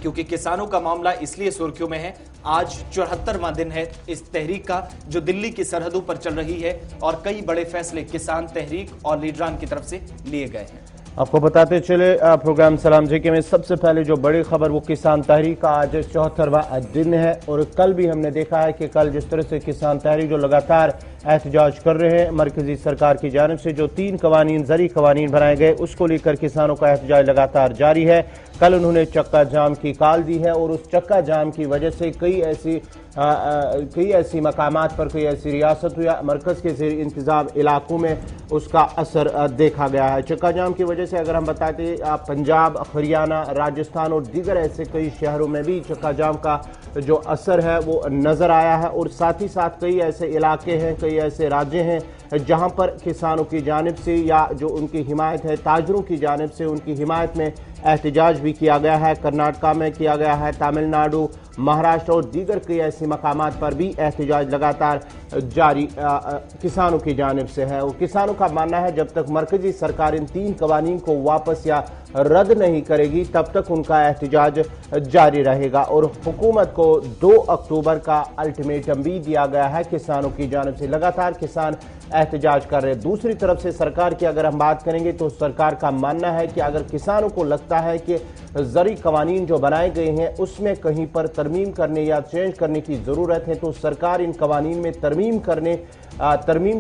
क्योंकि किसानों का मामला इसलिए सुर्खियों में है, आज 74वां दिन है इस तहरीक का जो दिल्ली की सरहदों पर चल रही है और कई बड़े फैसले किसान तहरीक और लीडरान की तरफ से लिए गए हैं। आपको बताते चले प्रोग्राम सलाम जेके में सबसे पहले जो बड़ी खबर वो किसान तहरीक का आज 74वां दिन है। और कल भी हमने देखा है कि कल जिस तरह से किसान तहरीक जो लगातार एहतजाज कर रहे हैं मरकजी सरकार की जानिब से जो 3 कवानीन ज़री कवानीन बनाए गए उसको लेकर किसानों का एहतजाज लगातार जारी है। कल उन्होंने चक्का जाम की कॉल दी है और उस चक्का जाम की वजह से कई ऐसी मकामात पर, कई ऐसी रियासत या मरकज़ के ज़ेर इंतज़ाम इलाकों में उसका असर देखा गया है। चक्का जाम की वजह से अगर हम बताते पंजाब, हरियाणा, राजस्थान और दीगर ऐसे कई शहरों में भी चक्का जाम का जो असर है वो नज़र आया है। और साथ ही साथ कई ऐसे इलाके हैं, कई ऐसे राज्य हैं जहां पर किसानों की जानिब से या जो उनकी हिमायत है ताजरों की जानिब से उनकी हिमायत में एहतजाज भी किया गया है। कर्नाटका में किया गया है, तमिलनाडु, महाराष्ट्र और दीगर कई ऐसे मकामात पर भी एहतजाज लगातार जारी किसानों की जानिब से है। और किसानों का मानना है जब तक मरकजी सरकार इन 3 कवानीन को वापस या रद्द नहीं करेगी तब तक उनका एहतजाज जारी रहेगा। और हुकूमत को 2 अक्टूबर का अल्टीमेटम भी दिया गया है किसानों की जानिब से। लगातार किसान एहतजाज कर रहे हैं। दूसरी तरफ से सरकार की अगर हम बात करेंगे तो सरकार का मानना है कि अगर किसानों को लगता है कि ज़री कवानीन जो बनाए गए हैं उसमें कहीं पर तरमीम करने या चेंज करने की ज़रूरत है तो सरकार इन कवानीन में तरमीम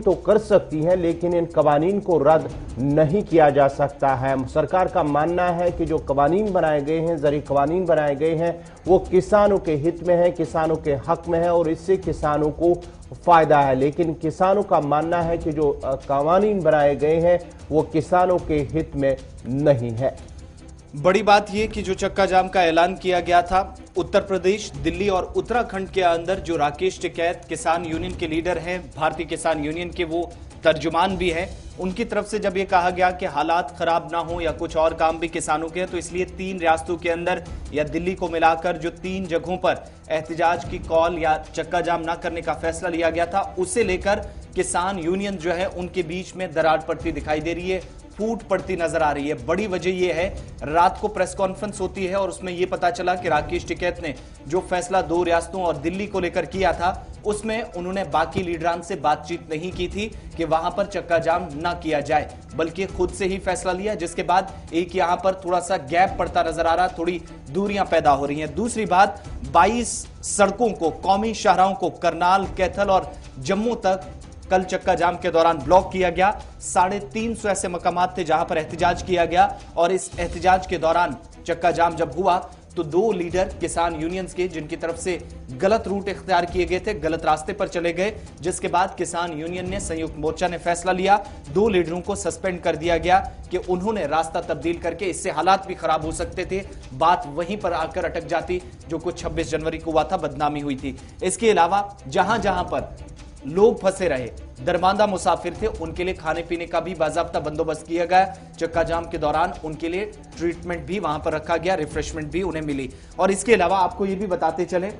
तो कर सकती है लेकिन इन कवानीन को रद्द नहीं किया जा सकता है। सरकार का मानना है कि जो कवानीन बनाए गए हैं, ज़री कवानीन बनाए गए हैं वो किसानों के हित में है, किसानों के हक में है और इससे किसानों को फायदा है। लेकिन किसानों का मानना है कि जो कवानीन बनाए गए हैं वो किसानों के हित में नहीं है। बड़ी बात यह कि जो चक्का जाम का ऐलान किया गया था उत्तर प्रदेश, दिल्ली और उत्तराखंड के अंदर जो राकेश टिकैत किसान यूनियन के लीडर हैं, भारतीय किसान यूनियन के वो तर्जुमान भी हैं, उनकी तरफ से जब ये कहा गया कि हालात खराब ना हो या कुछ और काम भी किसानों के हैं तो इसलिए 3 रियासतों के अंदर या दिल्ली को मिलाकर जो 3 जगहों पर एहतजाज की कॉल या चक्का जाम ना करने का फैसला लिया गया था उसे लेकर किसान यूनियन जो है उनके बीच में दरार पड़ती दिखाई दे रही है, फूट पड़ती नजर आ रही है। बड़ी वजह यह है रात को प्रेस कॉन्फ्रेंस होती है और उसमें यह पता चला कि राकेश टिकैत ने जो फैसला 2 रियासतों और दिल्ली को लेकर किया था उसमें उन्होंने बाकी लीडरान से बातचीत नहीं की थी कि वहां पर चक्का जाम ना किया जाए, बल्कि खुद से ही फैसला लिया, जिसके बाद एक यहां पर थोड़ा सा गैप पड़ता नजर आ रहा, थोड़ी दूरियां पैदा हो रही हैं। दूसरी बात 22 सड़कों को, कौमी शाहराहों को करनाल, कैथल और जम्मू तक कल चक्का जाम के दौरान ब्लॉक किया गया। 350 ऐसे मकामात थे जहां पर एहतजाज किया गया और इस एहतजाज के दौरान चक्का जाम जब हुआ तो 2 लीडर किसान यूनियंस के जिनकी तरफ से गलत रूट इख्तियार किए गए थे, गलत रास्ते पर चले गए, जिसके बाद किसान यूनियन ने, संयुक्त मोर्चा ने फैसला लिया 2 लीडरों को सस्पेंड कर दिया गया कि उन्होंने रास्ता तब्दील करके, इससे हालात भी खराब हो सकते थे, बात वहीं पर आकर अटक जाती जो कुछ 26 जनवरी को हुआ था, बदनामी हुई थी। इसके अलावा जहां जहां पर लोग फंसे रहे, दरमांदा मुसाफिर थे, उनके लिए खाने पीने का भी बाज़ाब्ता बंदोबस्त किया गया। चक्का जाम के दौरान उनके लिए ट्रीटमेंट भी वहां पर रखा गया, रिफ्रेशमेंट भी उन्हें मिली। और इसके अलावा आपको यह भी बताते चले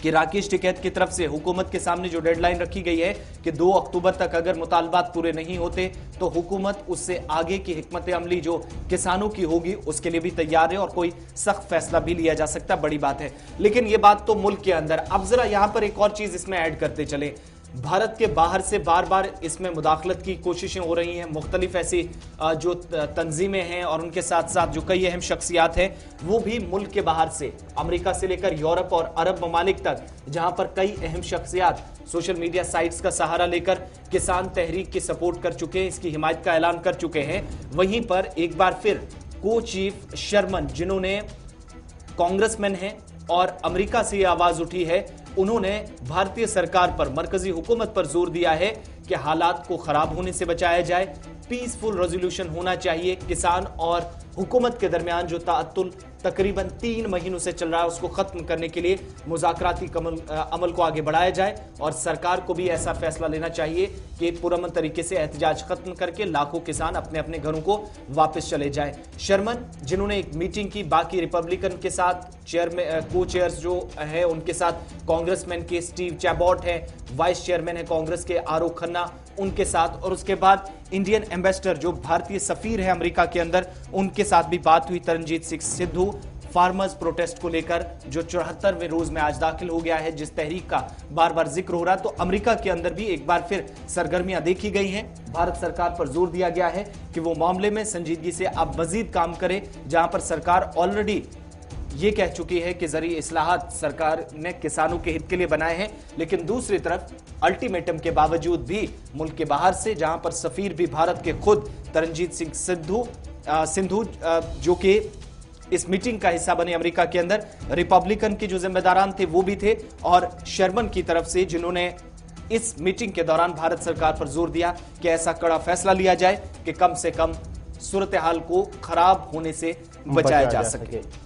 कि राकेश टिकैत की तरफ से हुकूमत के सामने जो डेडलाइन रखी गई है कि 2 अक्टूबर तक अगर मुतालबात पूरे नहीं होते तो हुकूमत उससे आगे की हिकमत अमली जो किसानों की होगी उसके लिए भी तैयार है और कोई सख्त फैसला भी लिया जा सकता है। बड़ी बात है। लेकिन यह बात तो मुल्क के अंदर। अब जरा यहां पर एक और चीज इसमें ऐड करते चले, भारत के बाहर से बार बार इसमें मुदाखलत की कोशिशें हो रही हैं। मुख्तलिफ ऐसी जो तंजीमें हैं और उनके साथ साथ जो कई अहम शख्सियात हैं वो भी मुल्क के बाहर से, अमेरिका से लेकर यूरोप और अरब ममालिक तक, जहां पर कई अहम शख्सियात सोशल मीडिया साइट्स का सहारा लेकर किसान तहरीक की सपोर्ट कर चुके हैं, इसकी हिमायत का ऐलान कर चुके हैं। वहीं पर एक बार फिर को चीफ शर्मन, जिन्होंने कांग्रेसमैन हैं और अमेरिका से यह आवाज उठी है, उन्होंने भारतीय सरकार पर, मरकजी हुकूमत पर जोर दिया है कि हालात को खराब होने से बचाया जाए, पीसफुल रेजोल्यूशन होना चाहिए, किसान और हुकूमत के दरमियान जो ताअत्तुल तकरीबन 3 महीनों से चल रहा है उसको खत्म करने के लिए मुज़ाकराती अमल को आगे बढ़ाया जाए और सरकार को भी ऐसा फैसला लेना चाहिए कि पुरअमन तरीके से एहतजाज खत्म करके लाखों किसान अपने अपने घरों को वापस चले जाएं। शर्मन, जिन्होंने एक मीटिंग की बाकी रिपब्लिकन के साथ, को चेयर्स जो है उनके साथ, कांग्रेसमैन के स्टीव चैबॉट है, वाइस चेयरमैन है कांग्रेस के आरोप खन्ना, उनके साथ, और उसके बाद इंडियन एम्बेसडर जो भारतीय सफीर है अमेरिका के अंदर, उनके साथ भी बात हुई, तरनजीत सिंह सिद्धू, फार्मर्स प्रोटेस्ट को लेकर जो 74वें रोज में आज दाखिल हो गया है, जिस तहरीक का बार बार जिक्र हो रहा है, तो अमेरिका के अंदर भी एक बार फिर सरगर्मियां देखी गई हैं। भारत सरकार पर जोर दिया गया है कि वो मामले में संजीदगी से अब मजीद काम करे, जहां पर सरकार ऑलरेडी ये कह चुकी है कि जरिए इस्लाहात सरकार ने किसानों के हित के लिए बनाए हैं, लेकिन दूसरी तरफ अल्टीमेटम के बावजूद भी मुल्क के बाहर से, जहां पर सफीर भी भारत के खुद तरनजीत सिंह सिंधु जो कि इस मीटिंग का हिस्सा बने अमेरिका के अंदर, रिपब्लिकन के जो जिम्मेदारान थे वो भी थे, और शर्मन की तरफ से जिन्होंने इस मीटिंग के दौरान भारत सरकार पर जोर दिया कि ऐसा कड़ा फैसला लिया जाए कि कम से कम सूरत हाल को खराब होने से बचाया जा सके।